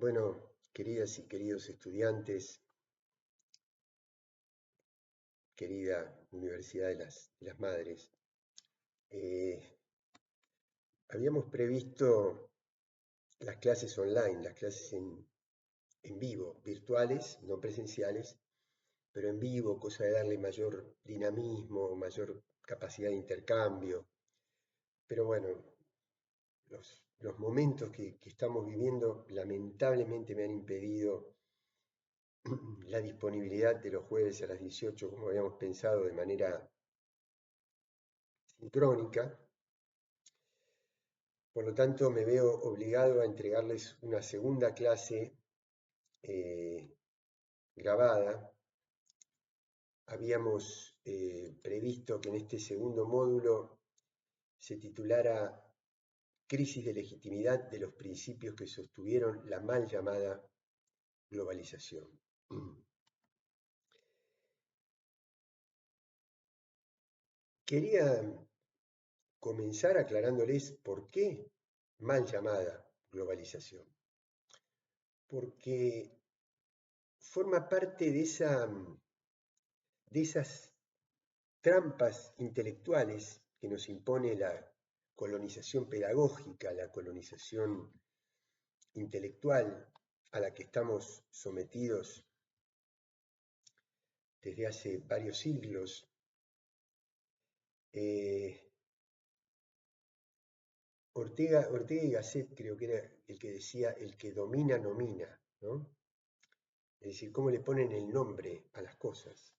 Bueno, queridas y queridos estudiantes, querida Universidad de las Madres, eh, habíamos previsto las clases online, las clases en vivo, virtuales, no presenciales, pero en vivo, cosa de darle mayor dinamismo, mayor capacidad de intercambio. Pero bueno, los momentos que estamos viviendo lamentablemente me han impedido la disponibilidad de los jueves a las 18, como habíamos pensado, de manera sincrónica. Por lo tanto, me veo obligado a entregarles una segunda clase eh, grabada. Habíamos previsto que en este segundo módulo se titulara Crisis de legitimidad de los principios que sostuvieron la mal llamada globalización. Quería comenzar aclarándoles por qué mal llamada globalización. Porque forma parte de esas trampas intelectuales que nos impone la colonización pedagógica, la colonización intelectual a la que estamos sometidos desde hace varios siglos. Ortega y Gasset creo que era el que decía, el que domina, nomina, ¿no? Es decir, cómo le ponen el nombre a las cosas,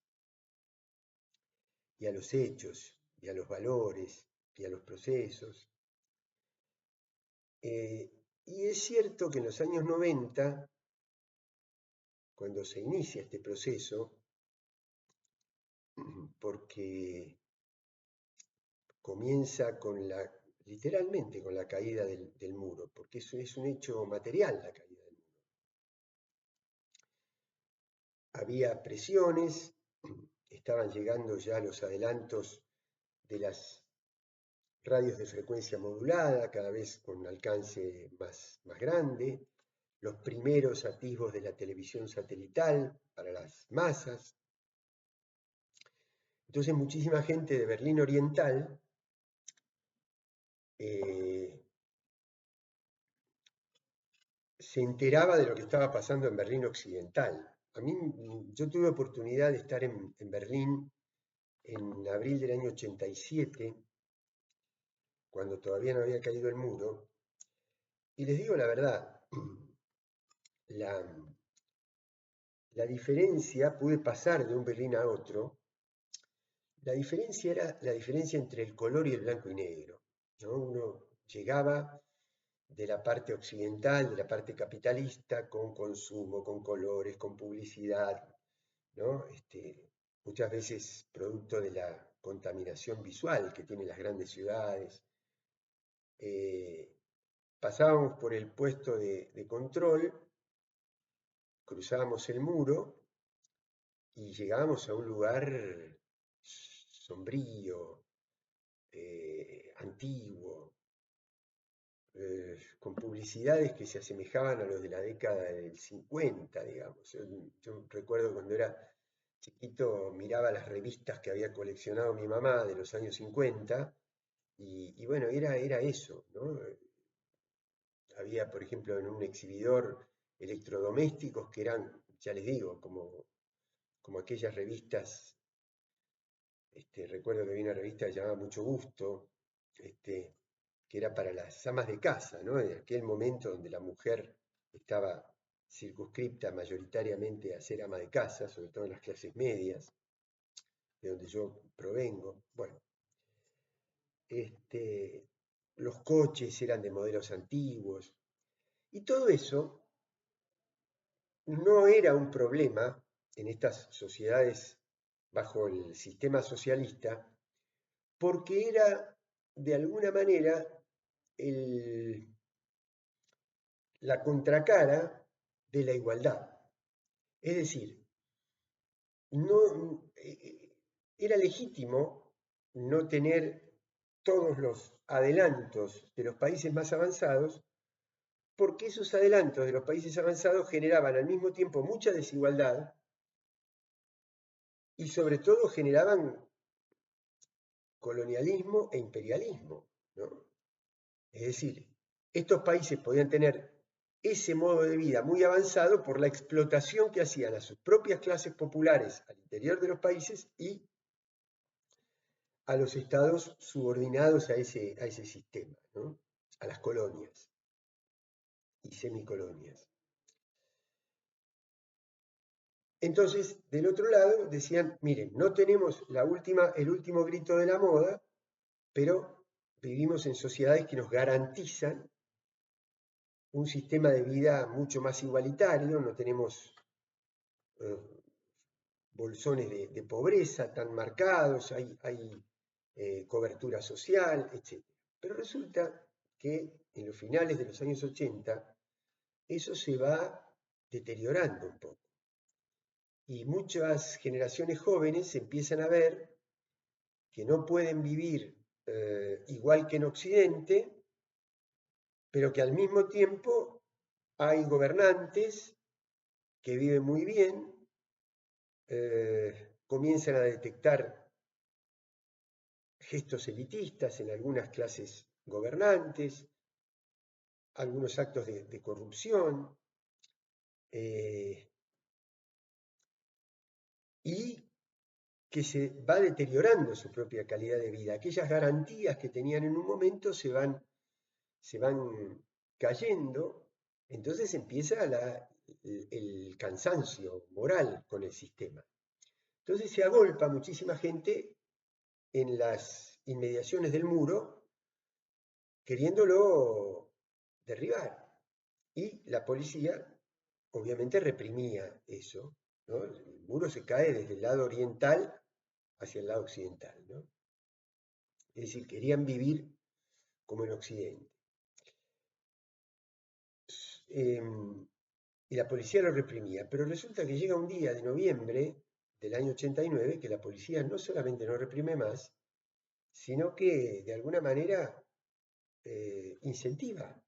y a los hechos, y a los valores, y a los procesos. Y es cierto que en los años 90, cuando se inicia este proceso, porque comienza literalmente con la caída del muro, porque eso es un hecho material, la caída del muro. Había presiones, estaban llegando ya los adelantos de las radios de frecuencia modulada, cada vez con alcance más grande, los primeros atisbos de la televisión satelital para las masas. Entonces muchísima gente de Berlín Oriental se enteraba de lo que estaba pasando en Berlín Occidental. Yo tuve oportunidad de estar en Berlín en abril del año 87, cuando todavía no había caído el muro, y les digo la verdad, la, la diferencia, pude pasar de un Berlín a otro, la diferencia era la diferencia entre el color y el blanco y negro, ¿no? Uno llegaba de la parte occidental, de la parte capitalista, con consumo, con colores, con publicidad, ¿no? Muchas veces producto de la contaminación visual que tienen las grandes ciudades. Pasábamos por el puesto de control, cruzábamos el muro y llegábamos a un lugar sombrío, antiguo, con publicidades que se asemejaban a los de la década del 50, digamos. Yo recuerdo cuando era chiquito, miraba las revistas que había coleccionado mi mamá de los años 50, y bueno, era eso, ¿no? Había, por ejemplo, en un exhibidor electrodomésticos que eran, ya les digo, como aquellas revistas. Recuerdo que había una revista que se llamaba Mucho Gusto, que era para las amas de casa, ¿no? En aquel momento donde la mujer estaba circunscripta mayoritariamente a ser ama de casa, sobre todo en las clases medias, de donde yo provengo. Bueno, los coches eran de modelos antiguos, y todo eso no era un problema en estas sociedades bajo el sistema socialista, porque era de alguna manera la contracara de la igualdad. Es decir, no, era legítimo no tener todos los adelantos de los países más avanzados, porque esos adelantos de los países avanzados generaban al mismo tiempo mucha desigualdad y sobre todo generaban colonialismo e imperialismo, ¿no? Es decir, estos países podían tener ese modo de vida muy avanzado por la explotación que hacían a sus propias clases populares al interior de los países y a los estados subordinados a ese sistema, ¿no? A las colonias y semicolonias. Entonces, del otro lado, decían, miren, no tenemos el último grito de la moda, pero vivimos en sociedades que nos garantizan un sistema de vida mucho más igualitario, no tenemos bolsones de pobreza tan marcados, hay cobertura social, etc. Pero resulta que en los finales de los años 80 eso se va deteriorando un poco. Y muchas generaciones jóvenes empiezan a ver que no pueden vivir igual que en Occidente, pero que al mismo tiempo hay gobernantes que viven muy bien, comienzan a detectar gestos elitistas en algunas clases gobernantes, algunos actos de corrupción, y que se va deteriorando su propia calidad de vida. Aquellas garantías que tenían en un momento se van cayendo, entonces empieza el cansancio moral con el sistema. Entonces se agolpa muchísima gente en las inmediaciones del muro, queriéndolo derribar. Y la policía obviamente reprimía eso, ¿no? El muro se cae desde el lado oriental hacia el lado occidental, ¿no? Es decir, querían vivir como en Occidente. Y la policía lo reprimía, pero resulta que llega un día de noviembre del año 89 que la policía no solamente no reprime más, sino que de alguna manera incentiva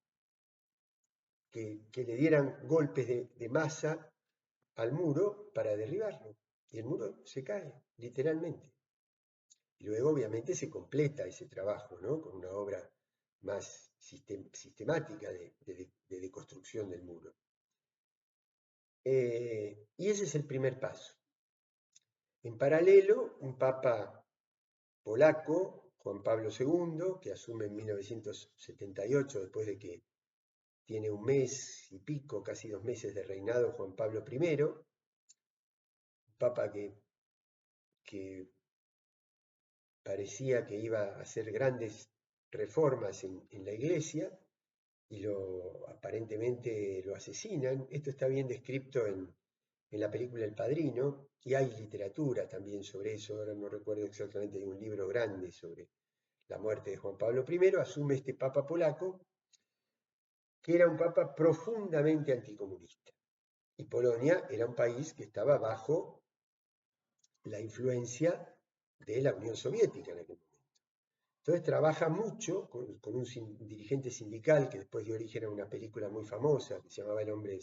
que le dieran golpes de masa al muro para derribarlo. Y el muro se cae, literalmente. Y luego obviamente se completa ese trabajo, ¿no? Con una obra más sistemática de deconstrucción del muro. Y ese es el primer paso. En paralelo, un papa polaco, Juan Pablo II, que asume en 1978, después de que tiene un mes y pico, casi 2 meses de reinado Juan Pablo I, un papa que parecía que iba a hacer grandes reformas en la iglesia, y aparentemente lo asesinan. Esto está bien descrito en la película El Padrino, y hay literatura también sobre eso, ahora no recuerdo exactamente, hay un libro grande sobre la muerte de Juan Pablo I, asume este papa polaco, que era un papa profundamente anticomunista. Y Polonia era un país que estaba bajo la influencia de la Unión Soviética en aquel momento. Entonces trabaja mucho con un dirigente sindical que después dio origen a una película muy famosa que se llamó El Hombre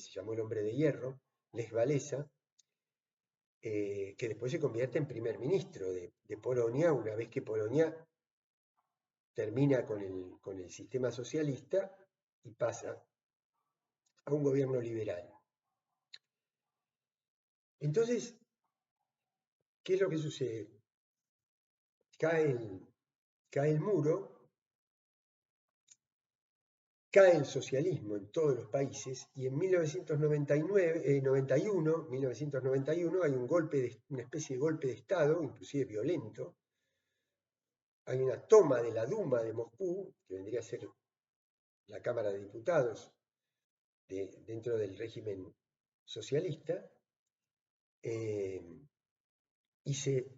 de Hierro, Lech Walesa, que después se convierte en primer ministro de Polonia una vez que Polonia termina con el sistema socialista y pasa a un gobierno liberal. Entonces, ¿qué es lo que sucede? Cae el muro, cae el socialismo en todos los países y en 1991 hay una especie de golpe de Estado, inclusive violento. Hay una toma de la Duma de Moscú, que vendría a ser la Cámara de Diputados dentro del régimen socialista, y se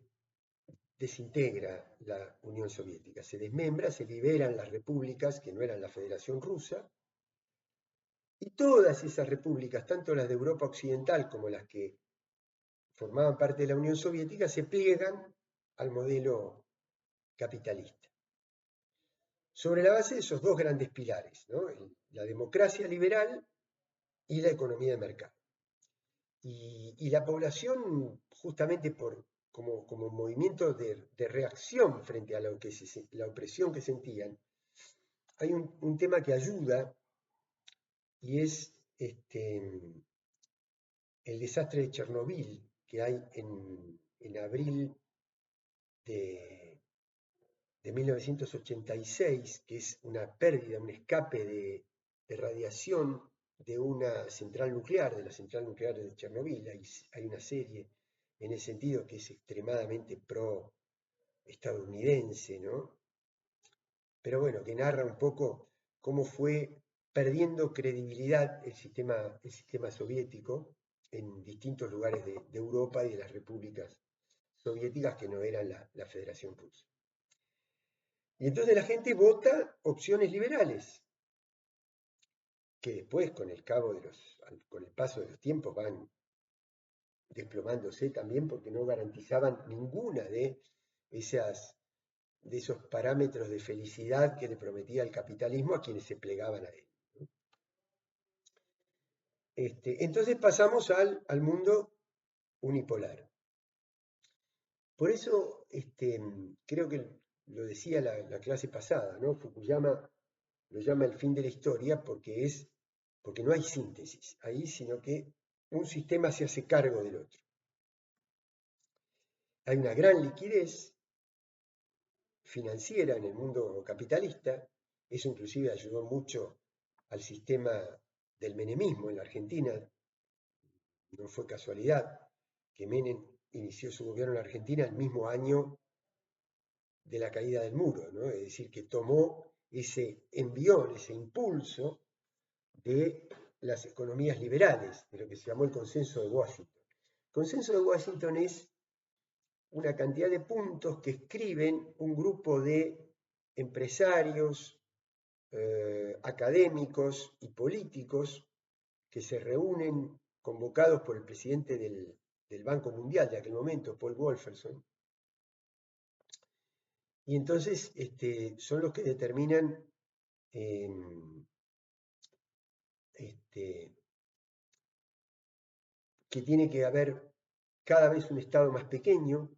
desintegra la Unión Soviética, se desmembra, se liberan las repúblicas que no eran la Federación Rusa, y todas esas repúblicas, tanto las de Europa Occidental como las que formaban parte de la Unión Soviética, se pliegan al modelo capitalista. sobre la base de esos dos grandes pilares, ¿no? La democracia liberal y la economía de mercado. Y la población, justamente como movimiento de reacción frente a la opresión que sentían, hay un tema que ayuda y es el desastre de Chernobyl que hay en abril de 1986, que es una pérdida, un escape de radiación de una central nuclear, de la central nuclear de Chernobyl. Hay una serie en ese sentido que es extremadamente pro-estadounidense, ¿no? Pero bueno, que narra un poco cómo fue perdiendo credibilidad el sistema soviético en distintos lugares de Europa y de las repúblicas soviéticas que no eran la Federación Rusa. Y entonces la gente vota opciones liberales, que después con el paso de los tiempos van desplomándose también porque no garantizaban ninguna de esos parámetros de felicidad que le prometía el capitalismo a quienes se plegaban a él, ¿no? Entonces pasamos al mundo unipolar. Por eso creo que lo decía la clase pasada, ¿no? Fukuyama lo llama el fin de la historia porque no hay síntesis ahí, sino que un sistema se hace cargo del otro. Hay una gran liquidez financiera en el mundo capitalista, eso inclusive ayudó mucho al sistema del menemismo en la Argentina. No fue casualidad que Menem inició su gobierno en la Argentina el mismo año de la caída del muro, ¿no? Es decir, que tomó ese envión, ese impulso de las economías liberales, de lo que se llamó el Consenso de Washington. El Consenso de Washington es una cantidad de puntos que escriben un grupo de empresarios, académicos y políticos que se reúnen convocados por el presidente del Banco Mundial de aquel momento, Paul Wolfson, y entonces son los que determinan que tiene que haber cada vez un Estado más pequeño,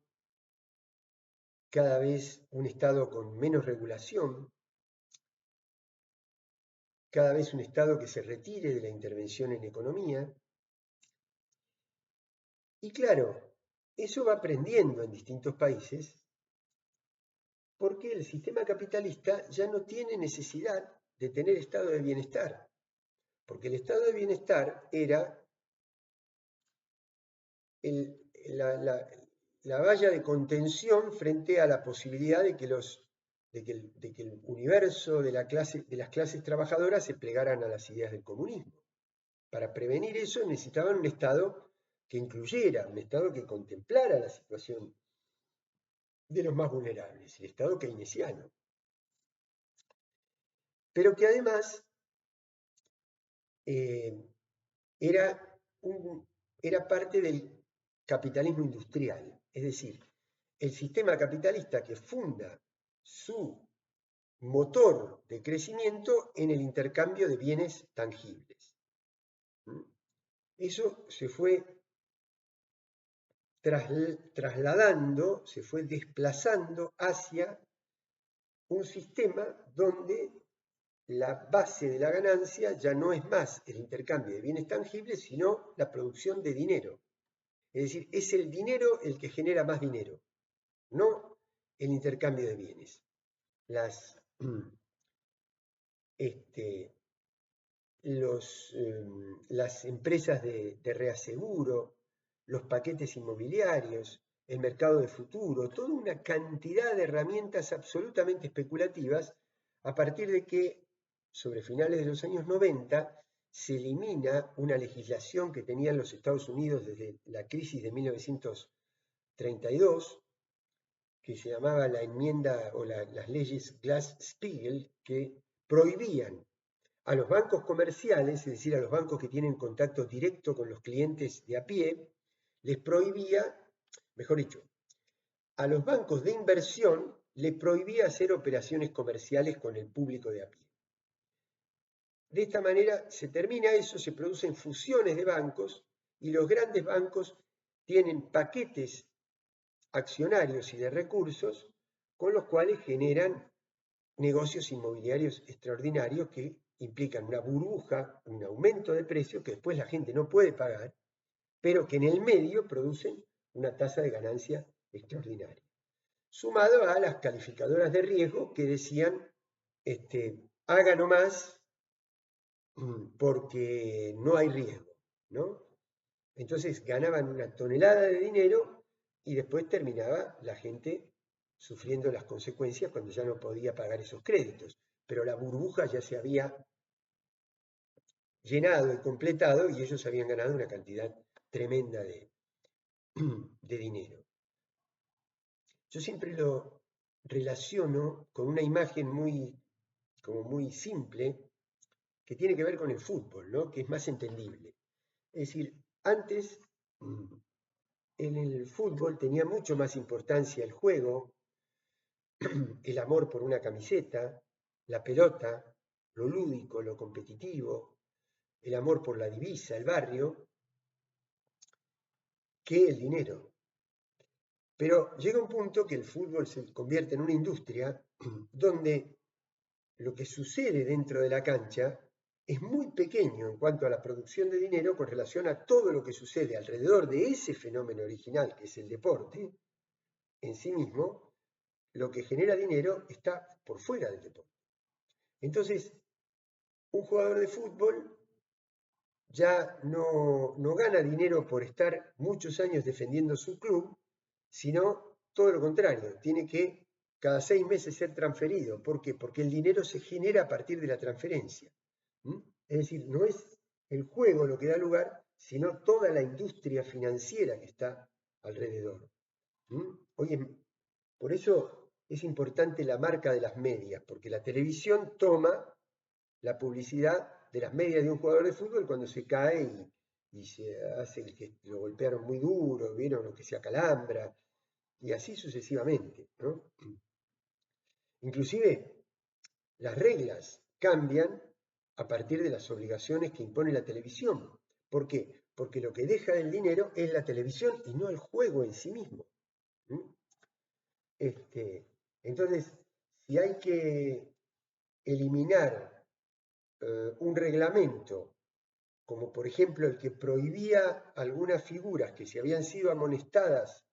cada vez un Estado con menos regulación, cada vez un Estado que se retire de la intervención en economía. Y claro, eso va aprendiendo en distintos países porque el sistema capitalista ya no tiene necesidad de tener estado de bienestar, porque el estado de bienestar era la valla de contención frente a la posibilidad de que el universo de las clases trabajadoras se plegaran a las ideas del comunismo. Para prevenir eso necesitaban un Estado que incluyera, un Estado que contemplara la situación de los más vulnerables, el Estado keynesiano. Pero que además era parte del capitalismo industrial, es decir, el sistema capitalista que funda su motor de crecimiento en el intercambio de bienes tangibles. Eso se fue trasladando, se fue desplazando hacia un sistema donde la base de la ganancia ya no es más el intercambio de bienes tangibles, sino la producción de dinero. Es decir, es el dinero el que genera más dinero, no el intercambio de bienes. Las empresas de reaseguro, los paquetes inmobiliarios, el mercado de futuro, toda una cantidad de herramientas absolutamente especulativas a partir de que sobre finales de los años 90 se elimina una legislación que tenían los Estados Unidos desde la crisis de 1932, que se llamaba la enmienda o las leyes Glass-Steagall, que prohibían a los bancos comerciales, es decir, a los bancos que tienen contacto directo con los clientes de a pie, les prohibía, mejor dicho, a los bancos de inversión le prohibía hacer operaciones comerciales con el público de a pie. De esta manera se termina eso, se producen fusiones de bancos y los grandes bancos tienen paquetes accionarios y de recursos con los cuales generan negocios inmobiliarios extraordinarios que implican una burbuja, un aumento de precios que después la gente no puede pagar, pero que en el medio producen una tasa de ganancia extraordinaria. Sumado a las calificadoras de riesgo que decían, haga nomás porque no hay riesgo, ¿no? Entonces ganaban una tonelada de dinero y después terminaba la gente sufriendo las consecuencias cuando ya no podía pagar esos créditos. Pero la burbuja ya se había llenado y completado y ellos habían ganado una cantidad tremenda de dinero. Yo siempre lo relaciono con una imagen como muy simple que tiene que ver con el fútbol, ¿no? Que es más entendible. Es decir, antes en el fútbol tenía mucho más importancia el juego, el amor por una camiseta, la pelota, lo lúdico, lo competitivo, el amor por la divisa, el barrio, que el dinero. Pero llega un punto que el fútbol se convierte en una industria donde lo que sucede dentro de la cancha es muy pequeño en cuanto a la producción de dinero con relación a todo lo que sucede alrededor de ese fenómeno original que es el deporte en sí mismo. Lo que genera dinero está por fuera del deporte. Entonces, un jugador de fútbol ya no gana dinero por estar muchos años defendiendo su club, sino todo lo contrario, tiene que cada 6 meses ser transferido. ¿Por qué? Porque el dinero se genera a partir de la transferencia. Es decir, no es el juego lo que da lugar, sino toda la industria financiera que está alrededor. Oye, por eso es importante la marca de las medias, porque la televisión toma la publicidad de las medias de un jugador de fútbol cuando se cae y se hace el que lo golpearon muy duro, vieron lo que se acalambra, y así sucesivamente, ¿no? Inclusive las reglas cambian a partir de las obligaciones que impone la televisión. ¿Por qué? Porque lo que deja el dinero es la televisión y no el juego en sí mismo. Entonces, si hay que eliminar un reglamento, como por ejemplo el que prohibía algunas figuras que si habían sido amonestadas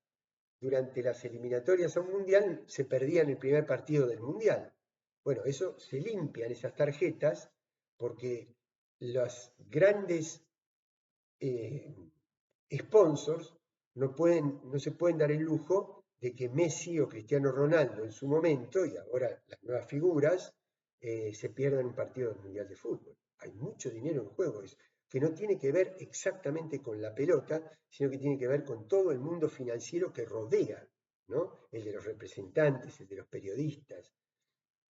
durante las eliminatorias a un mundial, se perdían el primer partido del mundial. Bueno, eso se limpian esas tarjetas porque los grandes sponsors no se pueden dar el lujo de que Messi o Cristiano Ronaldo en su momento, y ahora las nuevas figuras, se pierdan un partido del Mundial de Fútbol. Hay mucho dinero en juego, que no tiene que ver exactamente con la pelota, sino que tiene que ver con todo el mundo financiero que rodea, ¿no? El de los representantes, el de los periodistas,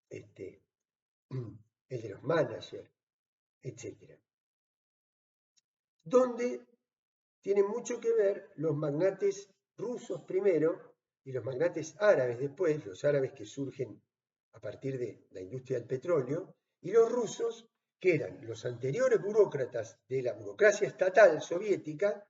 el de los managers, etc. Donde tienen mucho que ver los magnates rusos primero y los magnates árabes después, los árabes que surgen a partir de la industria del petróleo, y los rusos, que eran los anteriores burócratas de la burocracia estatal soviética,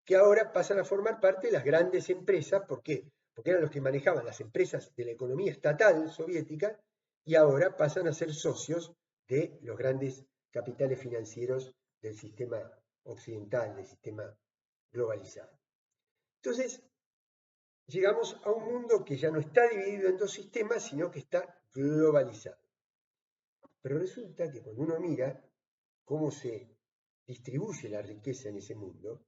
que ahora pasan a formar parte de las grandes empresas. ¿Por qué? Porque eran los que manejaban las empresas de la economía estatal soviética y ahora pasan a ser socios de los grandes capitales financieros del sistema occidental, del sistema globalizado. Entonces, llegamos a un mundo que ya no está dividido en dos sistemas, sino que está globalizado. Pero resulta que cuando uno mira cómo se distribuye la riqueza en ese mundo,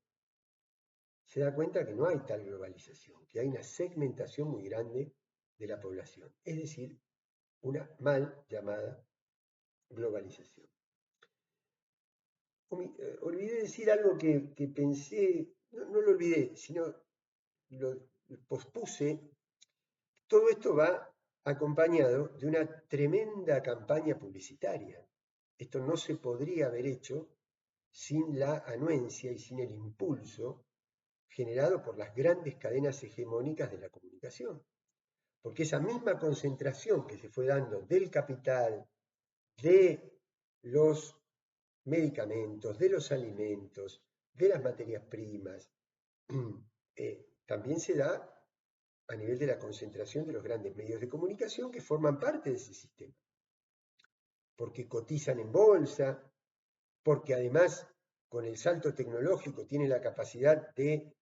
se da cuenta que no hay tal globalización, que hay una segmentación muy grande de la población, es decir, una mal llamada globalización. Olvidé decir algo que pensé, no lo olvidé, sino lo pospuse. Todo esto va acompañado de una tremenda campaña publicitaria. Esto no se podría haber hecho sin la anuencia y sin el impulso generado por las grandes cadenas hegemónicas de la comunicación. porque esa misma concentración que se fue dando del capital, de los medicamentos, de los alimentos, de las materias primas, también se da a nivel de la concentración de los grandes medios de comunicación que forman parte de ese sistema, porque cotizan en bolsa, porque además con el salto tecnológico tienen la capacidad de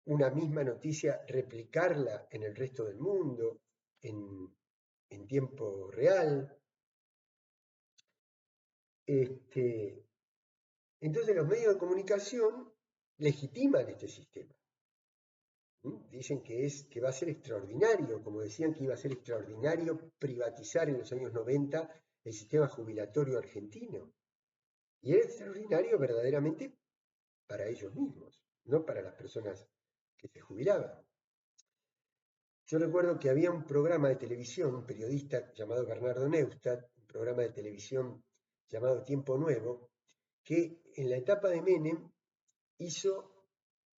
una misma noticia replicarla en el resto del mundo en tiempo real. Entonces los medios de comunicación legitiman este sistema. Dicen que va a ser extraordinario, como decían que iba a ser extraordinario privatizar en los años 90 el sistema jubilatorio argentino. Y era extraordinario verdaderamente para ellos mismos, no para las personas que se jubilaban. Yo recuerdo que había un programa de televisión, un periodista llamado Bernardo Neustadt, un programa de televisión llamado Tiempo Nuevo, que en la etapa de Menem hizo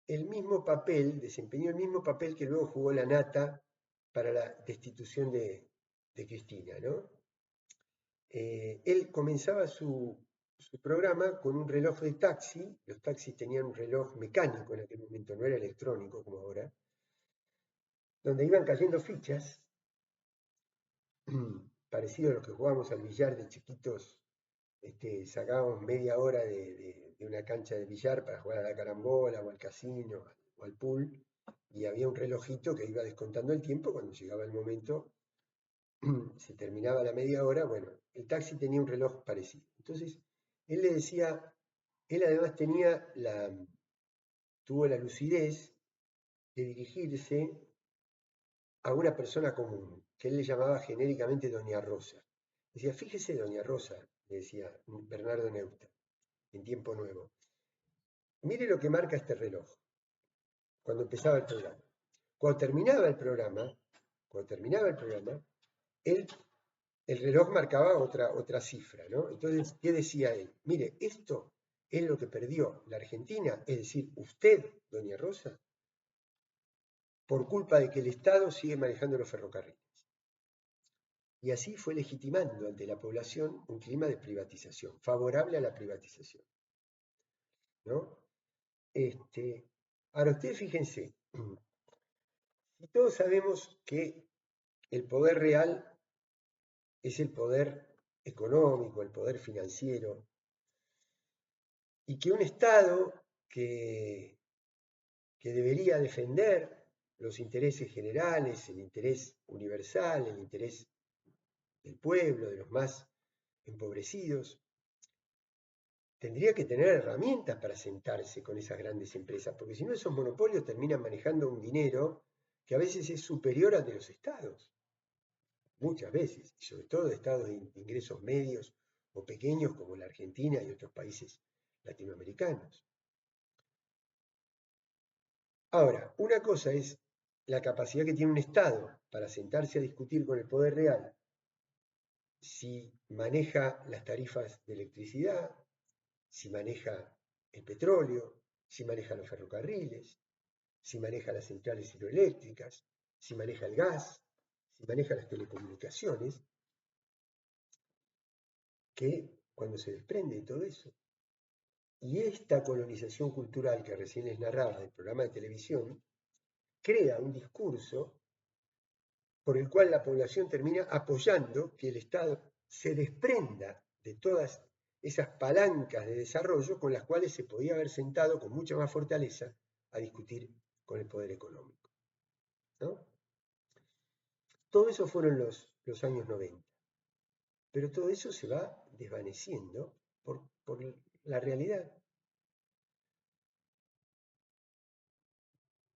el mismo papel, desempeñó el mismo papel que luego jugó la Nata para la destitución de Cristina, ¿no? Él comenzaba su programa con un reloj de taxi, los taxis tenían un reloj mecánico en aquel momento, no era electrónico como ahora, donde iban cayendo fichas, parecido a lo que jugábamos al billar de chiquitos, sacábamos media hora de una cancha de billar para jugar a la carambola o al casino o al pool, y había un relojito que iba descontando el tiempo cuando llegaba el momento, se terminaba la media hora, bueno, el taxi tenía un reloj parecido. Entonces, él le decía, él además tuvo la lucidez de dirigirse a una persona común, que él le llamaba genéricamente Doña Rosa. Decía, fíjese Doña Rosa, le decía Bernardo Neustadt, en Tiempo Nuevo. Mire lo que marca este reloj, cuando empezaba el programa. Cuando terminaba el programa, el reloj marcaba otra cifra, ¿no? Entonces, ¿qué decía él? Mire, esto es lo que perdió la Argentina, es decir, usted, Doña Rosa, por culpa de que el Estado sigue manejando los ferrocarriles. Y así fue legitimando ante la población un clima de privatización, favorable a la privatización, ¿no? Ahora, ustedes fíjense, si todos sabemos que el poder real es el poder económico, el poder financiero, y que un Estado que debería defender los intereses generales, el interés universal, el interés del pueblo, de los más empobrecidos, tendría que tener herramientas para sentarse con esas grandes empresas, porque si no esos monopolios terminan manejando un dinero que a veces es superior al de los estados, muchas veces, y sobre todo de estados de ingresos medios o pequeños como la Argentina y otros países latinoamericanos. Ahora, una cosa es la capacidad que tiene un Estado para sentarse a discutir con el poder real si maneja las tarifas de electricidad, si maneja el petróleo, si maneja los ferrocarriles, si maneja las centrales hidroeléctricas, si maneja el gas, si maneja las telecomunicaciones, que cuando se desprende de todo eso, y esta colonización cultural que recién les narraba del programa de televisión, crea un discurso por el cual la población termina apoyando que el Estado se desprenda de todas esas palancas de desarrollo con las cuales se podía haber sentado con mucha más fortaleza a discutir con el poder económico, ¿no? Todo eso fueron los años 90, pero todo eso se va desvaneciendo por la realidad.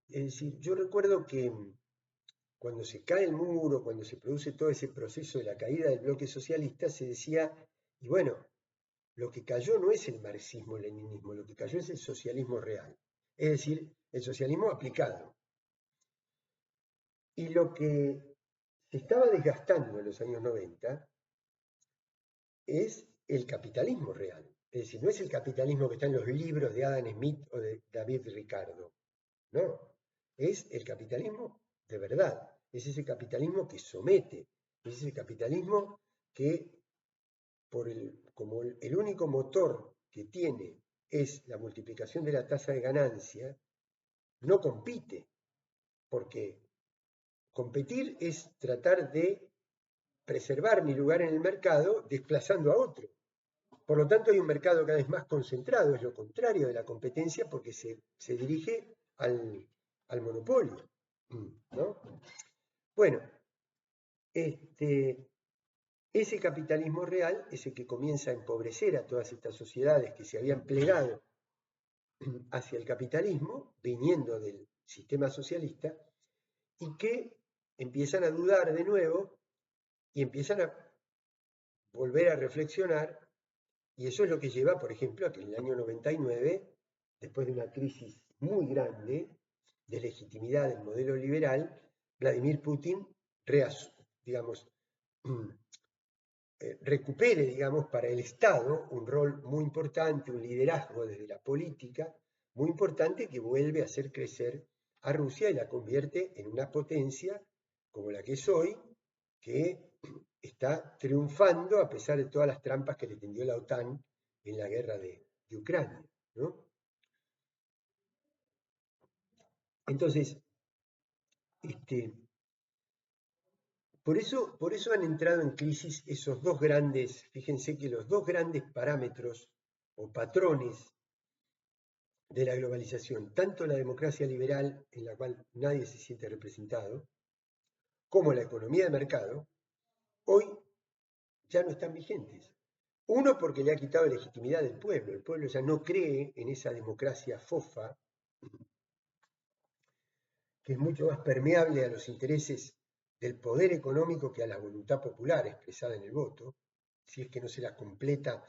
Es decir, yo recuerdo que cuando se cae el muro, cuando se produce todo ese proceso de la caída del bloque socialista, se decía, y bueno, lo que cayó no es el marxismo-leninismo, lo que cayó es el socialismo real, es decir, el socialismo aplicado. Y lo que se estaba desgastando en los años 90 es el capitalismo real. Es decir, no es el capitalismo que está en los libros de Adam Smith o de David Ricardo, no, es el capitalismo de verdad. Es es ese capitalismo que somete, es ese capitalismo que como el único motor que tiene es la multiplicación de la tasa de ganancia, no compite, porque competir es tratar de preservar mi lugar en el mercado desplazando a otro. Por lo tanto, hay un mercado cada vez más concentrado, es lo contrario de la competencia porque se dirige al monopolio, ¿no? Bueno, ese capitalismo real es el que comienza a empobrecer a todas estas sociedades que se habían plegado hacia el capitalismo, viniendo del sistema socialista, y que empiezan a dudar de nuevo y empiezan a volver a reflexionar, y eso es lo que lleva, por ejemplo, a que en el año 99, después de una crisis muy grande de legitimidad del modelo liberal, Vladimir Putin, digamos, recupere, digamos, para el Estado un rol muy importante, un liderazgo desde la política muy importante que vuelve a hacer crecer a Rusia y la convierte en una potencia como la que es hoy, que está triunfando a pesar de todas las trampas que le tendió la OTAN en la guerra de Ucrania, ¿no? Entonces, por eso han entrado en crisis esos dos grandes, fíjense que los dos grandes parámetros o patrones de la globalización, tanto la democracia liberal, en la cual nadie se siente representado, como la economía de mercado, hoy ya no están vigentes. Uno, porque le ha quitado legitimidad del pueblo. El pueblo ya no cree en esa democracia fofa, que es mucho más permeable a los intereses del poder económico que a la voluntad popular expresada en el voto, si es que no se la completa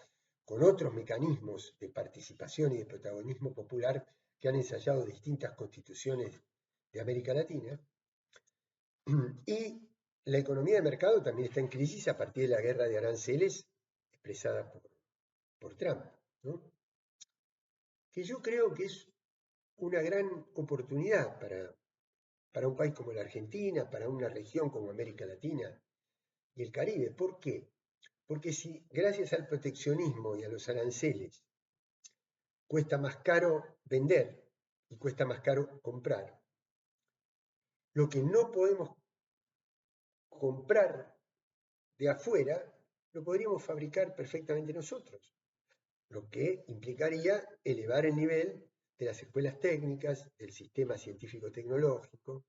con otros mecanismos de participación y de protagonismo popular que han ensayado distintas constituciones de América Latina. Y la economía de mercado también está en crisis a partir de la guerra de aranceles expresada por Trump, ¿no? Que yo creo que es una gran oportunidad para un país como la Argentina, para una región como América Latina y el Caribe. ¿Por qué? Porque si gracias al proteccionismo y a los aranceles cuesta más caro vender y cuesta más caro comprar, lo que no podemos comprar de afuera lo podríamos fabricar perfectamente nosotros, lo que implicaría elevar el nivel de las escuelas técnicas, del sistema científico-tecnológico,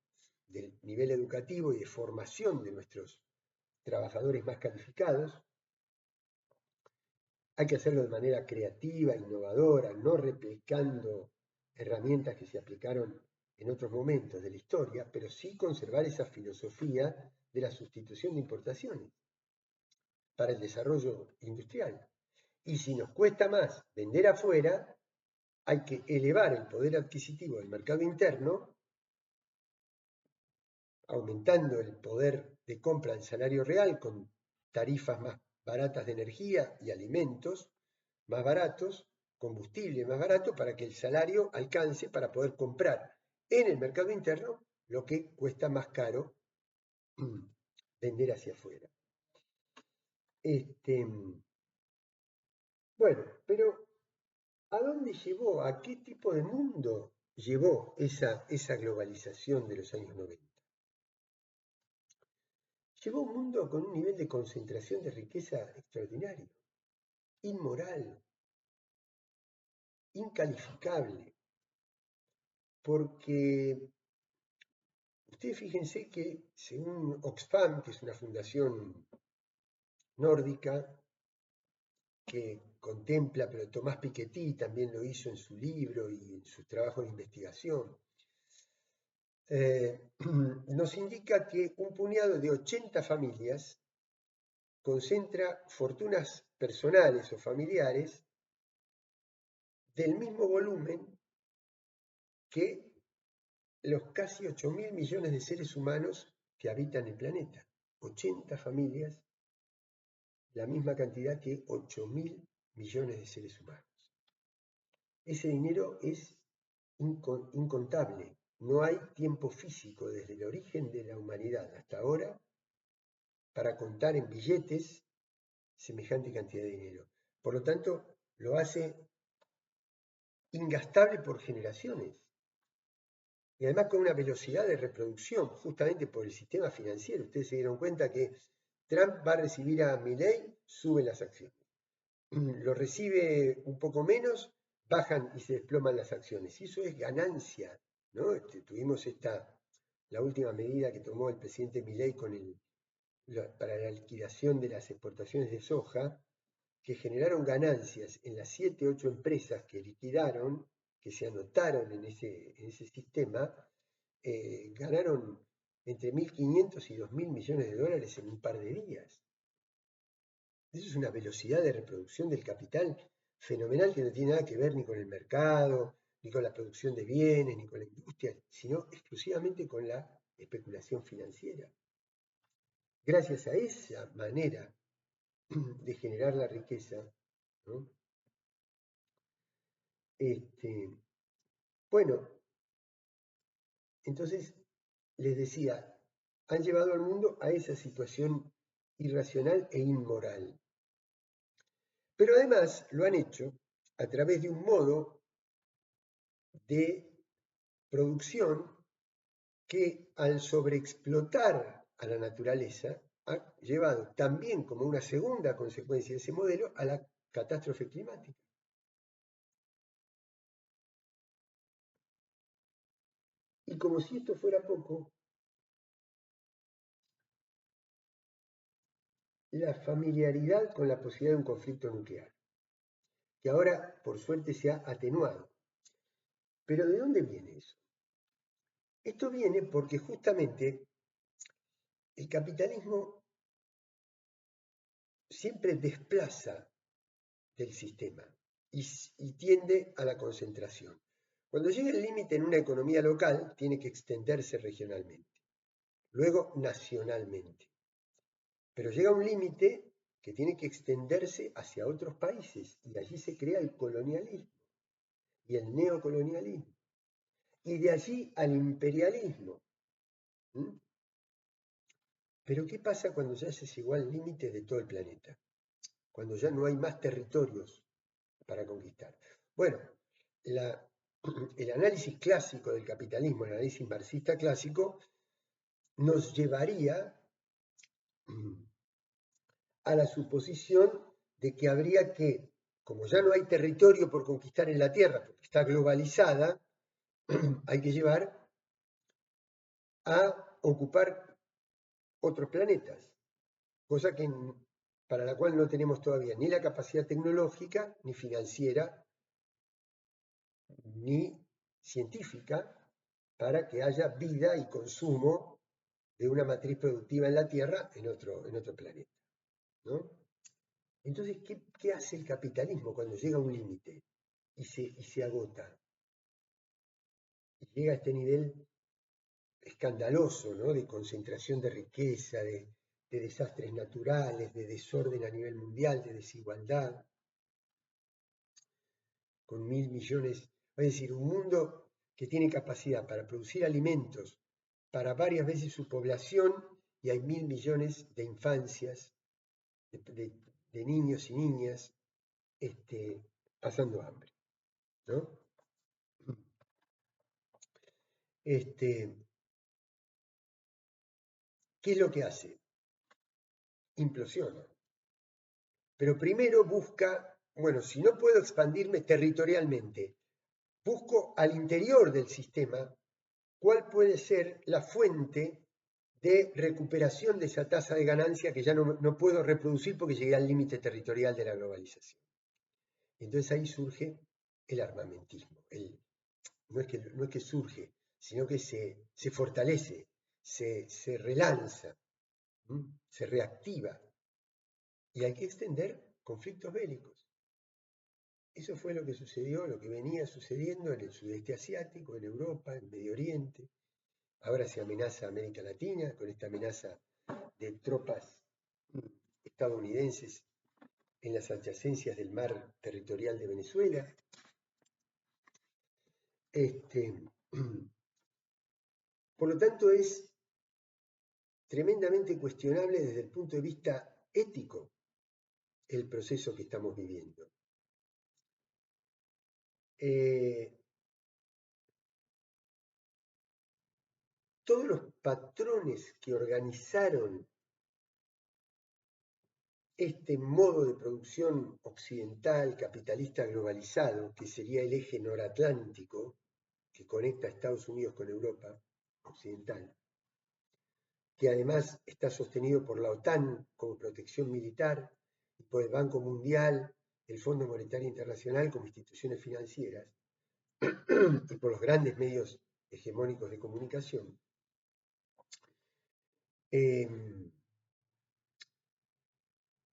del nivel educativo y de formación de nuestros trabajadores más calificados. Hay que hacerlo de manera creativa, innovadora, no replicando herramientas que se aplicaron en otros momentos de la historia, pero sí conservar esa filosofía de la sustitución de importaciones para el desarrollo industrial. Y si nos cuesta más vender afuera, hay que elevar el poder adquisitivo del mercado interno, aumentando el poder de compra del salario real con tarifas más baratas de energía y alimentos más baratos, combustible más barato, para que el salario alcance para poder comprar en el mercado interno lo que cuesta más caro vender hacia afuera. Bueno, pero ¿a dónde llevó? ¿A qué tipo de mundo llevó esa globalización de los años 90? Llevó a un mundo con un nivel de concentración de riqueza extraordinario, inmoral, incalificable, porque ustedes fíjense que según Oxfam, que es una fundación nórdica que contempla, pero Tomás Piketty también lo hizo en su libro y en sus trabajos de investigación, nos indica que un puñado de 80 familias concentra fortunas personales o familiares del mismo volumen que los casi 8.000 millones de seres humanos que habitan el planeta. 80 familias, la misma cantidad que 8.000 millones de seres humanos. Ese dinero es incontable. no hay tiempo físico desde el origen de la humanidad hasta ahora para contar en billetes semejante cantidad de dinero. Por lo tanto, lo hace ingastable por generaciones. Y además con una velocidad de reproducción, justamente por el sistema financiero. Ustedes se dieron cuenta que Trump va a recibir a Milei, suben las acciones. Lo recibe un poco menos, bajan y se desploman las acciones. Y eso es ganancia, ¿no? Tuvimos la última medida que tomó el presidente Milei para la liquidación de las exportaciones de soja, que generaron ganancias en las 7, 8 empresas que liquidaron, que se anotaron en ese sistema, ganaron entre 1.500 y 2.000 millones de dólares en un par de días. Eso es una velocidad de reproducción del capital fenomenal que no tiene nada que ver ni con el mercado, ni con la producción de bienes, ni con la industria, sino exclusivamente con la especulación financiera. Gracias a esa manera de generar la riqueza, ¿no? Bueno, entonces les decía, han llevado al mundo a esa situación irracional e inmoral. Pero además lo han hecho a través de un modo de producción que al sobreexplotar a la naturaleza ha llevado también como una segunda consecuencia de ese modelo a la catástrofe climática. Y como si esto fuera poco, la familiaridad con la posibilidad de un conflicto nuclear, que ahora por suerte se ha atenuado. Pero ¿de dónde viene eso? Esto viene porque justamente el capitalismo siempre desplaza del sistema y tiende a la concentración. Cuando llega el límite en una economía local, tiene que extenderse regionalmente, luego nacionalmente. Pero llega un límite que tiene que extenderse hacia otros países y allí se crea el colonialismo y el neocolonialismo. Y de allí al imperialismo. Pero ¿qué pasa cuando ya se llegó al límite de todo el planeta? Cuando ya no hay más territorios para conquistar. Bueno, el análisis clásico del capitalismo, el análisis marxista clásico, nos llevaría a la suposición de que habría que, como ya no hay territorio por conquistar en la Tierra, porque está globalizada, hay que llevar a ocupar otros planetas, cosa para la cual no tenemos todavía ni la capacidad tecnológica, ni financiera, ni científica, para que haya vida y consumo de una matriz productiva en la Tierra en otro planeta, ¿no? Entonces, ¿qué hace el capitalismo cuando llega a un límite y se agota? Y llega a este nivel escandaloso, ¿no? De concentración de riqueza, de desastres naturales, de desorden a nivel mundial, de desigualdad, con 1.000 millones, es decir, un mundo que tiene capacidad para producir alimentos para varias veces su población y hay 1.000 millones de infancias, de niños y niñas pasando hambre, ¿no? ¿Qué es lo que hace? Implosiona. Pero primero busca, bueno, si no puedo expandirme territorialmente, busco al interior del sistema cuál puede ser la fuente de recuperación de esa tasa de ganancia que ya no puedo reproducir porque llegué al límite territorial de la globalización. Entonces ahí surge el armamentismo. No es que surge, sino que se fortalece, se relanza, se reactiva. Y hay que extender conflictos bélicos. Eso fue lo que sucedió, lo que venía sucediendo en el sudeste asiático, en Europa, en Medio Oriente. Ahora se amenaza a América Latina con esta amenaza de tropas estadounidenses en las adyacencias del mar territorial de Venezuela. Por lo tanto, es tremendamente cuestionable desde el punto de vista ético el proceso que estamos viviendo. Todos los patrones que organizaron este modo de producción occidental, capitalista globalizado, que sería el eje noratlántico que conecta a Estados Unidos con Europa occidental, que además está sostenido por la OTAN como protección militar y por el Banco Mundial, el Fondo Monetario Internacional como instituciones financieras y por los grandes medios hegemónicos de comunicación.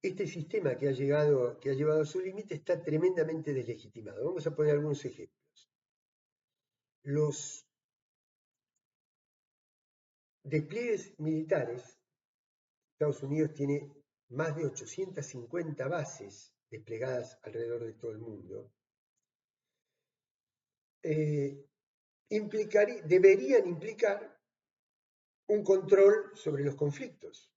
Este sistema que ha llevado a su límite está tremendamente deslegitimado. Vamos a poner algunos ejemplos. Los despliegues militares, Estados Unidos tiene más de 850 bases desplegadas alrededor de todo el mundo, deberían implicar un control sobre los conflictos.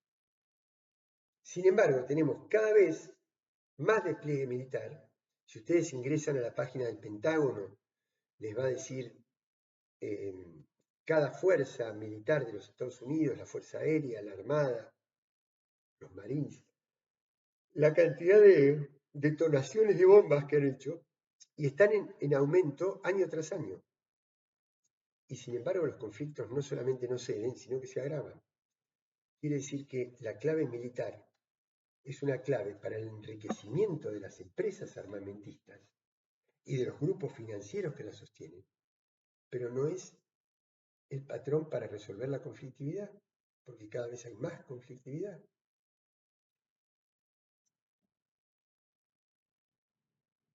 Sin embargo, tenemos cada vez más despliegue militar. Si ustedes ingresan a la página del Pentágono, les va a decir cada fuerza militar de los Estados Unidos, la Fuerza Aérea, la Armada, los Marines, la cantidad de detonaciones de bombas que han hecho y están en aumento año tras año. Y sin embargo los conflictos no solamente no ceden, sino que se agravan. Quiere decir que la clave militar es una clave para el enriquecimiento de las empresas armamentistas y de los grupos financieros que las sostienen, pero no es el patrón para resolver la conflictividad, porque cada vez hay más conflictividad.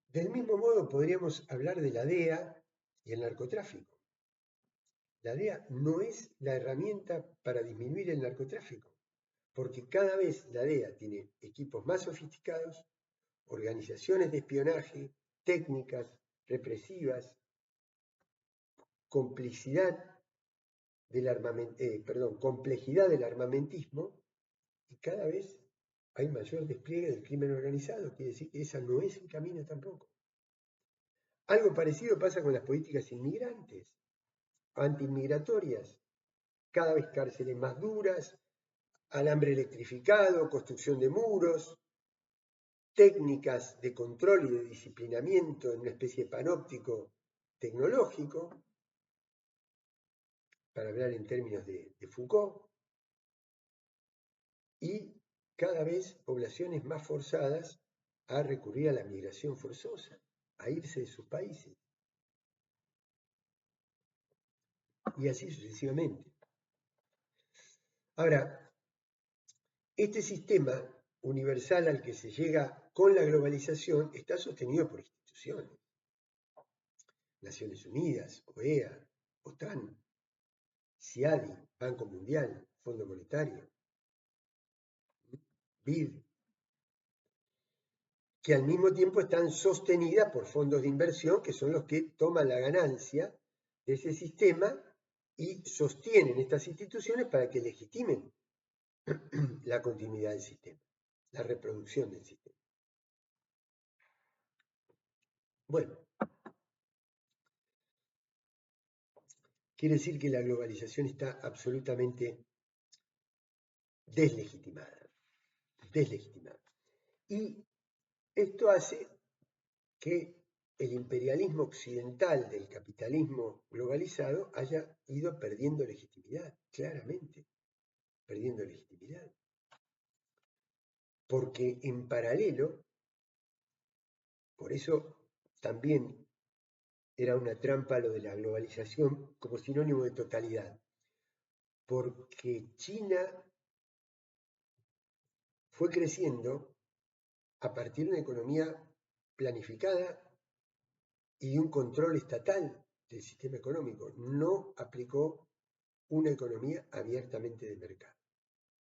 Del mismo modo podríamos hablar de la DEA y el narcotráfico. La DEA no es la herramienta para disminuir el narcotráfico, porque cada vez la DEA tiene equipos más sofisticados, organizaciones de espionaje, técnicas represivas, complejidad del armamentismo, y cada vez hay mayor despliegue del crimen organizado. Quiere decir que ese no es el camino tampoco. Algo parecido pasa con las políticas inmigrantes, antiinmigratorias. Cada vez cárceles más duras, alambre electrificado, construcción de muros, técnicas de control y de disciplinamiento en una especie de panóptico tecnológico, para hablar en términos de Foucault, y cada vez poblaciones más forzadas a recurrir a la migración forzosa, a irse de sus países. Y así sucesivamente. Ahora, este sistema universal al que se llega con la globalización está sostenido por instituciones. Naciones Unidas, OEA, OTAN, CIADI, Banco Mundial, Fondo Monetario, BID, que al mismo tiempo están sostenidas por fondos de inversión que son los que toman la ganancia de ese sistema y sostienen estas instituciones para que legitimen la continuidad del sistema, la reproducción del sistema. Bueno, quiere decir que la globalización está absolutamente deslegitimada. Y esto hace que el imperialismo occidental del capitalismo globalizado haya ido perdiendo legitimidad, claramente, perdiendo legitimidad. Porque en paralelo, por eso también era una trampa lo de la globalización como sinónimo de totalidad, porque China fue creciendo a partir de una economía planificada y de un control estatal del sistema económico. No aplicó una economía abiertamente de mercado.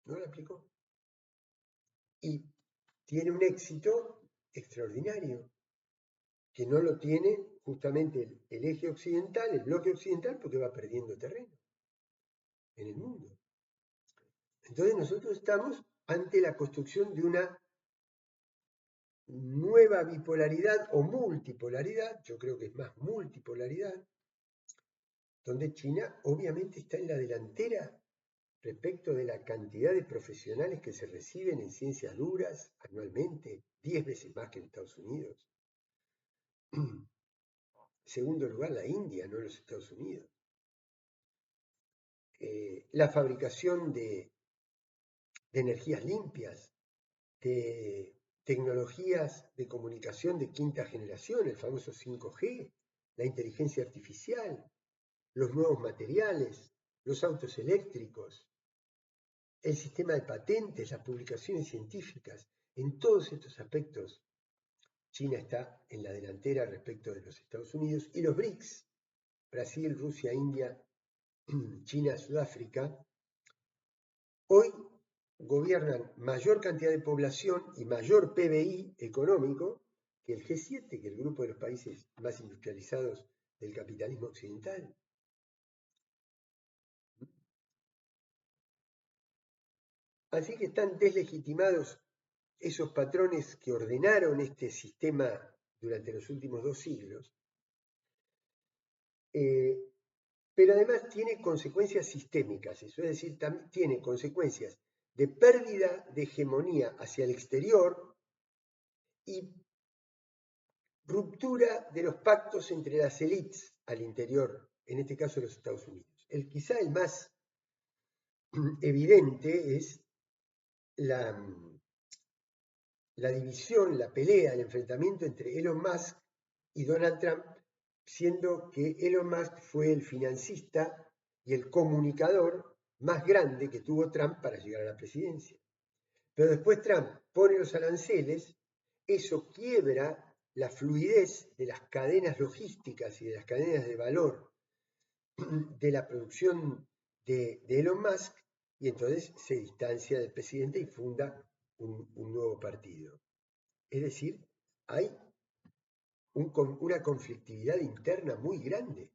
No la aplicó. Y tiene un éxito extraordinario, que no lo tiene justamente el eje occidental, el bloque occidental, porque va perdiendo terreno. en el mundo. Entonces nosotros estamos ante la construcción de una nueva bipolaridad o multipolaridad, yo creo que es más multipolaridad, donde China obviamente está en la delantera respecto de la cantidad de profesionales que se reciben en ciencias duras anualmente, 10 veces más que en Estados Unidos. Segundo lugar, la India, no los Estados Unidos. La fabricación de energías limpias, de tecnologías de comunicación de quinta generación, el famoso 5G, la inteligencia artificial, los nuevos materiales, los autos eléctricos, el sistema de patentes, las publicaciones científicas. En todos estos aspectos, China está en la delantera respecto de los Estados Unidos y los BRICS, Brasil, Rusia, India, China, Sudáfrica, hoy gobiernan mayor cantidad de población y mayor PBI económico que el G7, que es el grupo de los países más industrializados del capitalismo occidental. Así que están deslegitimados esos patrones que ordenaron este sistema durante los últimos 2 siglos, pero además tiene consecuencias sistémicas, eso es decir, también tiene consecuencias de pérdida de hegemonía hacia el exterior y ruptura de los pactos entre las élites al interior, en este caso los Estados Unidos. Quizá el más evidente es la división, la pelea, el enfrentamiento entre Elon Musk y Donald Trump, siendo que Elon Musk fue el financista y el comunicador más grande que tuvo Trump para llegar a la presidencia. Pero después Trump pone los aranceles, eso quiebra la fluidez de las cadenas logísticas y de las cadenas de valor de la producción de Elon Musk, y entonces se distancia del presidente y funda un nuevo partido. Es decir, hay una conflictividad interna muy grande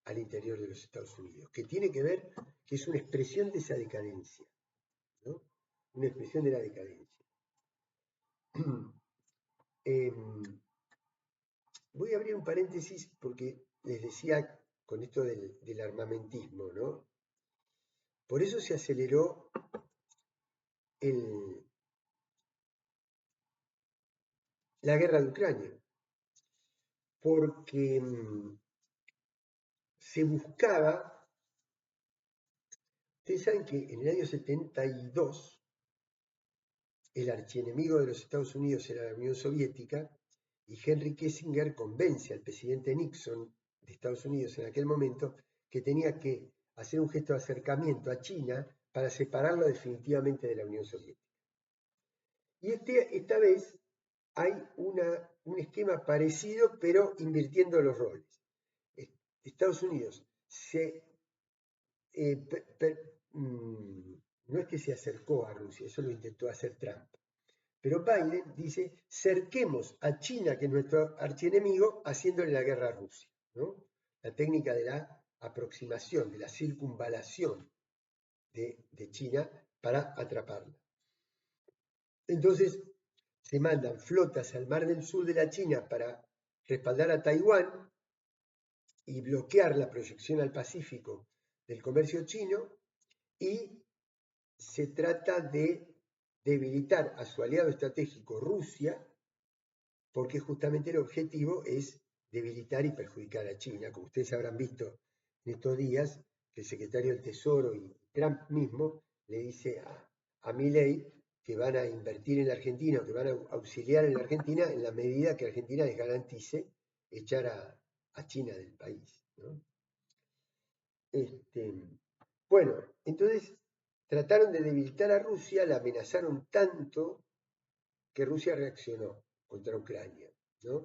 al interior de los Estados Unidos, que tiene que ver, que es una expresión de esa decadencia, ¿no? Una expresión de la decadencia. Voy a abrir un paréntesis porque les decía con esto del armamentismo, ¿no? Por eso se aceleró la guerra de Ucrania, porque se buscaba, ustedes saben que en el año 72 el archienemigo de los Estados Unidos era la Unión Soviética y Henry Kissinger convence al presidente Nixon de Estados Unidos en aquel momento que tenía que hacer un gesto de acercamiento a China para separarlo definitivamente de la Unión Soviética. Y esta vez hay un esquema parecido, pero invirtiendo los roles. Estados Unidos no es que se acercó a Rusia, eso lo intentó hacer Trump. Pero Biden dice, cerquemos a China, que es nuestro archienemigo, haciéndole la guerra a Rusia, ¿no? La técnica de la aproximación, de la circunvalación de China para atraparla. Entonces, se mandan flotas al mar del sur de la China para respaldar a Taiwán y bloquear la proyección al Pacífico del comercio chino, y se trata de debilitar a su aliado estratégico Rusia, porque justamente el objetivo es debilitar y perjudicar a China. Como ustedes habrán visto en estos días, que el secretario del Tesoro y Trump mismo le dice a Milei que van a invertir en la Argentina o que van a auxiliar en la Argentina en la medida que Argentina les garantice echar a China del país, ¿no? Bueno, entonces trataron de debilitar a Rusia, la amenazaron tanto que Rusia reaccionó contra Ucrania, ¿no?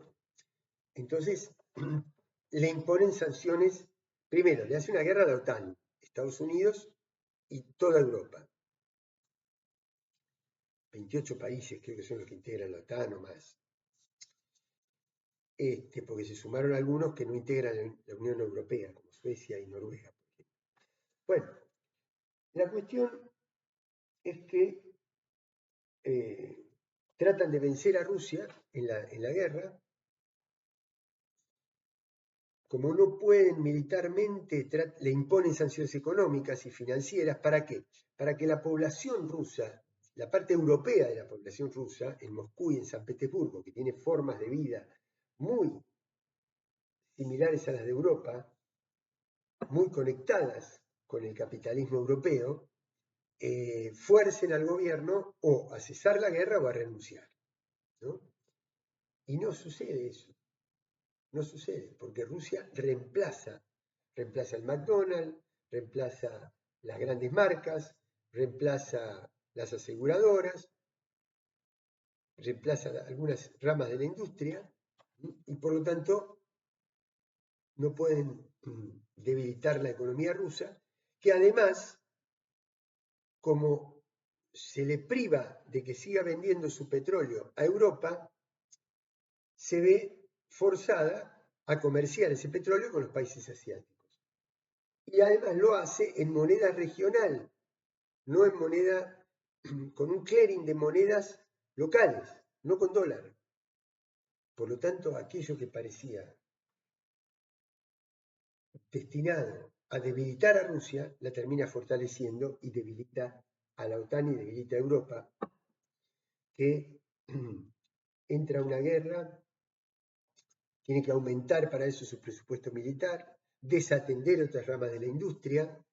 Entonces le imponen sanciones, primero le hace una guerra a la OTAN, Estados Unidos y toda Europa. 28 países creo que son los que integran la OTAN o más. Porque se sumaron algunos que no integran la Unión Europea, como Suecia y Noruega, por ejemplo. Bueno, La cuestión es que tratan de vencer a Rusia en la guerra. Como no pueden militarmente, le imponen sanciones económicas y financieras. ¿Para qué? Para que la población rusa, la parte europea de la población rusa, en Moscú y en San Petersburgo, que tiene formas de vida muy similares a las de Europa, muy conectadas con el capitalismo europeo, fuercen al gobierno o a cesar la guerra o a renunciar, ¿no? Y no sucede eso. No sucede, porque Rusia reemplaza el McDonald's, reemplaza las grandes marcas, reemplaza las aseguradoras, reemplaza algunas ramas de la industria y por lo tanto no pueden debilitar la economía rusa, que además, como se le priva de que siga vendiendo su petróleo a Europa, se ve forzada a comerciar ese petróleo con los países asiáticos. Y además lo hace en moneda regional, no en moneda, con un clearing de monedas locales, no con dólar. Por lo tanto, aquello que parecía destinado a debilitar a Rusia, la termina fortaleciendo y debilita a la OTAN y debilita a Europa, que entra a una guerra, tiene que aumentar para eso su presupuesto militar, desatender otras ramas de la industria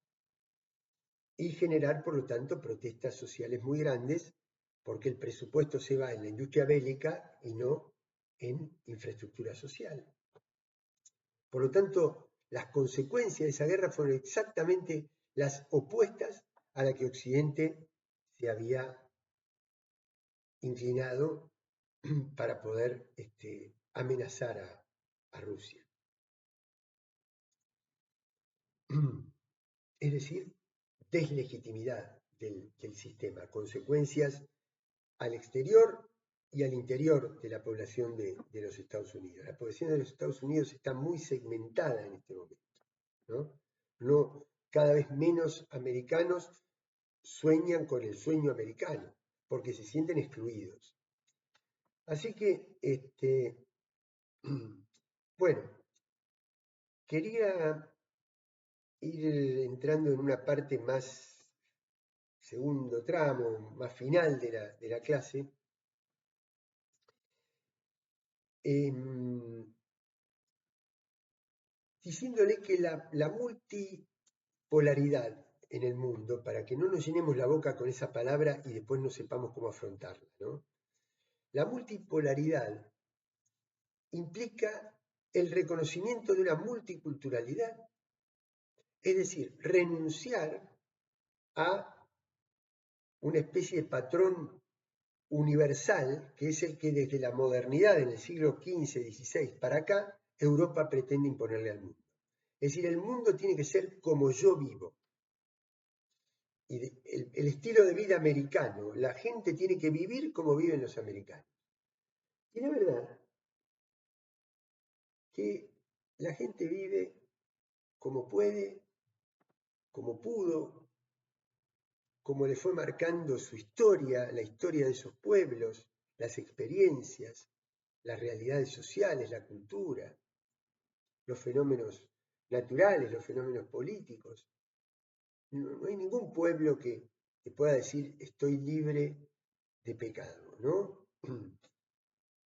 y generar, por lo tanto, protestas sociales muy grandes, porque el presupuesto se va en la industria bélica y no en infraestructura social. Por lo tanto, las consecuencias de esa guerra fueron exactamente las opuestas a la que Occidente se había inclinado para poder amenazar a Rusia. Es decir, deslegitimidad del sistema, consecuencias al exterior y al interior de la población de los Estados Unidos. La población de los Estados Unidos está muy segmentada en este momento, ¿no? Cada vez menos americanos sueñan con el sueño americano, porque se sienten excluidos. Así que, bueno, quería ir entrando en una parte más, segundo tramo, más final de la clase, diciéndole que la multipolaridad en el mundo, para que no nos llenemos la boca con esa palabra y después no sepamos cómo afrontarla, ¿no? La multipolaridad implica el reconocimiento de una multiculturalidad, es decir, renunciar a una especie de patrón universal, que es el que desde la modernidad en el siglo XV-XVI para acá, Europa pretende imponerle al mundo. Es decir, el mundo tiene que ser como yo vivo. Y el estilo de vida americano, la gente tiene que vivir como viven los americanos. Y la verdad que la gente vive como puede, como pudo, como le fue marcando su historia, la historia de esos pueblos, las experiencias, las realidades sociales, la cultura, los fenómenos naturales, los fenómenos políticos. No hay ningún pueblo que pueda decir estoy libre de pecado, ¿no?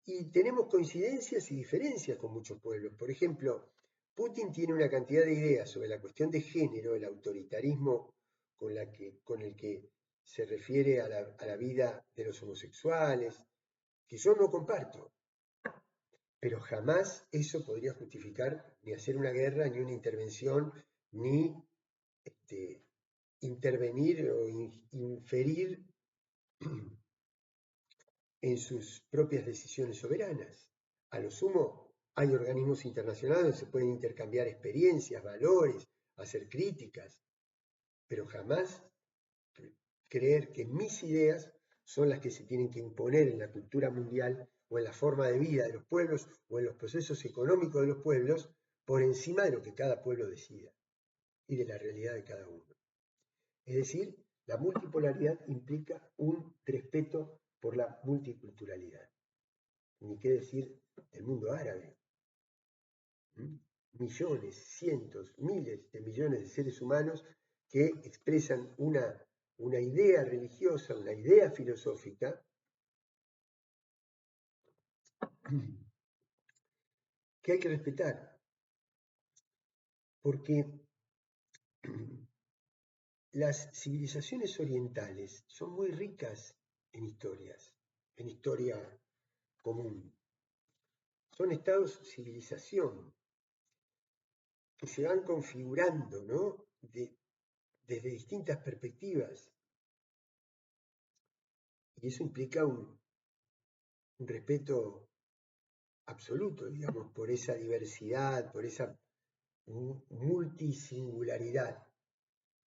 Y tenemos coincidencias y diferencias con muchos pueblos. Por ejemplo, Putin tiene una cantidad de ideas sobre la cuestión de género, el autoritarismo con el que se refiere a la vida de los homosexuales, que yo no comparto. Pero jamás eso podría justificar ni hacer una guerra, ni una intervención, ni intervenir o inferir en sus propias decisiones soberanas. A lo sumo, hay organismos internacionales donde se pueden intercambiar experiencias, valores, hacer críticas, pero jamás creer que mis ideas son las que se tienen que imponer en la cultura mundial o en la forma de vida de los pueblos o en los procesos económicos de los pueblos por encima de lo que cada pueblo decida y de la realidad de cada uno. Es decir, la multipolaridad implica un respeto por la multiculturalidad. Ni qué decir del mundo árabe. Millones, cientos, miles de millones de seres humanos que expresan una idea religiosa, una idea filosófica que hay que respetar, porque las civilizaciones orientales son muy ricas en historias, en historia común. Son estados-civilización que se van configurando, ¿no? Desde distintas perspectivas. Y eso implica un respeto absoluto, digamos, por esa diversidad, por esa multisingularidad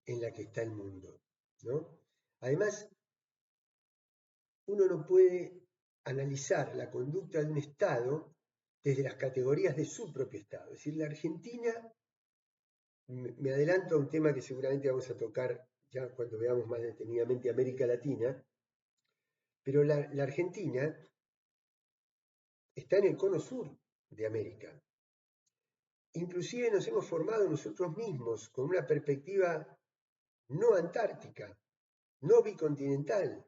en la que está el mundo, ¿no? Además, uno no puede analizar la conducta de un Estado desde las categorías de su propio Estado. Es decir, la Argentina, me adelanto a un tema que seguramente vamos a tocar ya cuando veamos más detenidamente América Latina, pero la Argentina está en el cono sur de América. Inclusive nos hemos formado nosotros mismos con una perspectiva no antártica, no bicontinental,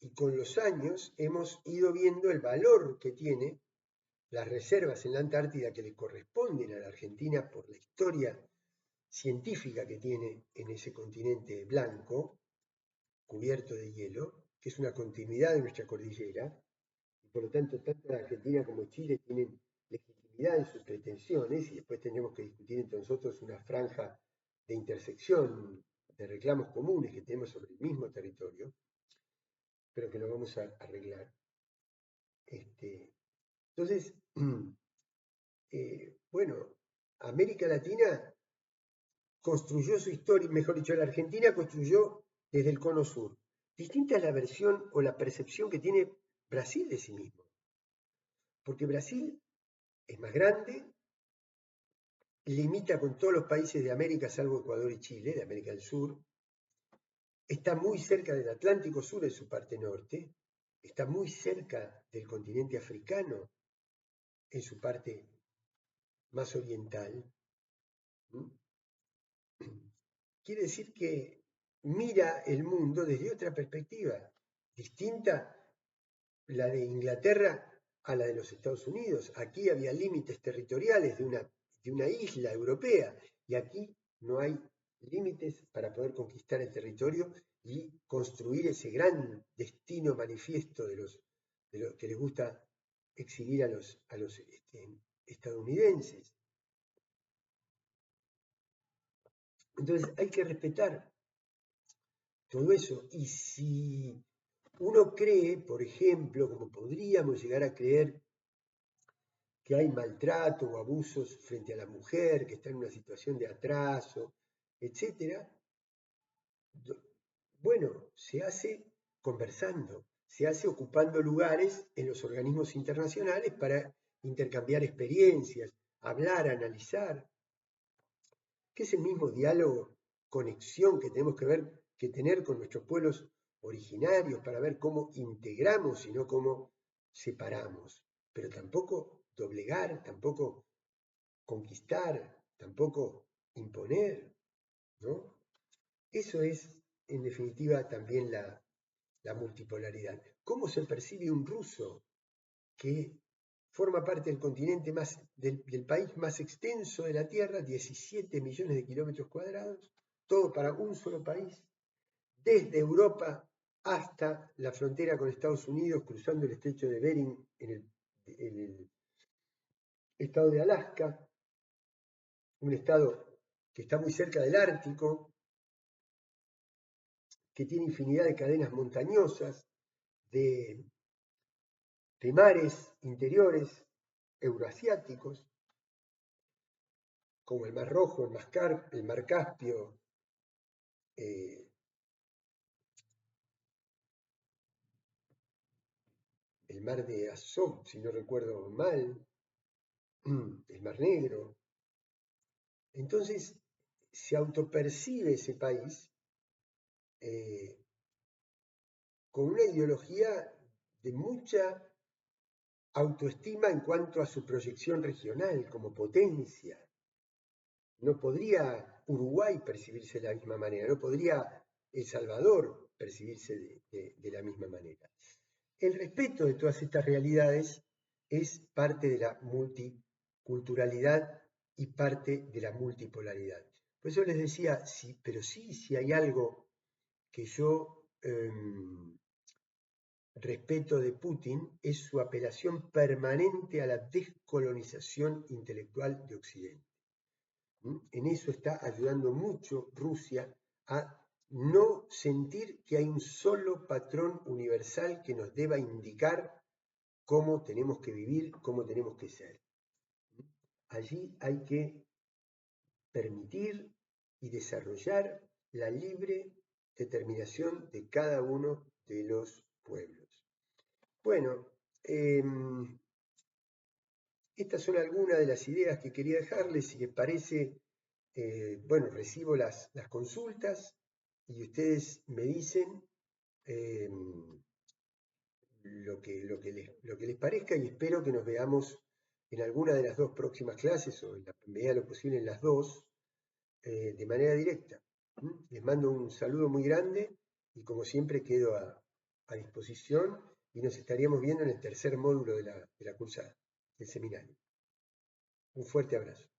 y con los años hemos ido viendo el valor que tiene las reservas en la Antártida que le corresponden a la Argentina por la historia científica que tiene en ese continente blanco, cubierto de hielo, que es una continuidad de nuestra cordillera, y por lo tanto tanto la Argentina como Chile tienen legitimidad en sus pretensiones, y después tendremos que discutir entre nosotros una franja de intersección de reclamos comunes que tenemos sobre el mismo territorio, pero que lo vamos a arreglar. Entonces, bueno, América Latina construyó su historia, mejor dicho, la Argentina construyó desde el cono sur. Distinta es la versión o la percepción que tiene Brasil de sí mismo, porque Brasil es más grande, limita con todos los países de América, salvo Ecuador y Chile, de América del Sur, está muy cerca del Atlántico Sur en su parte norte, está muy cerca del continente africano en su parte más oriental. Quiere decir que mira el mundo desde otra perspectiva, distinta la de Inglaterra a la de los Estados Unidos. Aquí había límites territoriales de una isla europea y aquí no hay límites para poder conquistar el territorio y construir ese gran destino manifiesto de lo que les gusta exhibir a los estadounidenses. Entonces hay que respetar todo eso. Y si uno cree, por ejemplo, como podríamos llegar a creer, que hay maltrato o abusos frente a la mujer, que está en una situación de atraso, etc., bueno, se hace conversando, se hace ocupando lugares en los organismos internacionales para intercambiar experiencias, hablar, analizar, que es el mismo diálogo, conexión que tenemos que tener con nuestros pueblos originarios para ver cómo integramos y no cómo separamos. Pero tampoco doblegar, tampoco conquistar, tampoco imponer, ¿no? Eso es, en definitiva, también la multipolaridad. ¿Cómo se percibe un ruso que forma parte del continente del país más extenso de la Tierra, 17 millones de kilómetros cuadrados, todo para un solo país, desde Europa hasta la frontera con Estados Unidos, cruzando el estrecho de Bering en el estado de Alaska, un estado que está muy cerca del Ártico, que tiene infinidad de cadenas montañosas, de mares interiores euroasiáticos, como el Mar Rojo, el Mar Caspio, el Mar de Azov, si no recuerdo mal, el Mar Negro. Entonces se autopercibe ese país con una ideología de mucha autoestima en cuanto a su proyección regional como potencia. No podría Uruguay percibirse de la misma manera, no podría El Salvador percibirse de la misma manera. El respeto de todas estas realidades es parte de la multiculturalidad y parte de la multipolaridad. Por eso les decía, sí, pero sí, si hay algo que yo respeto de Putin, es su apelación permanente a la descolonización intelectual de Occidente. En eso está ayudando mucho Rusia a no sentir que hay un solo patrón universal que nos deba indicar cómo tenemos que vivir, cómo tenemos que ser. Allí hay que permitir y desarrollar la libre determinación de cada uno de los pueblos. Bueno, estas son algunas de las ideas que quería dejarles. Si les parece, bueno, recibo las consultas y ustedes me dicen lo que les parezca, y espero que nos veamos en alguna de las dos próximas clases o en la medida de lo posible en las dos de manera directa. Les mando un saludo muy grande y como siempre quedo a disposición y nos estaríamos viendo en el tercer módulo de la cursada, del seminario. Un fuerte abrazo.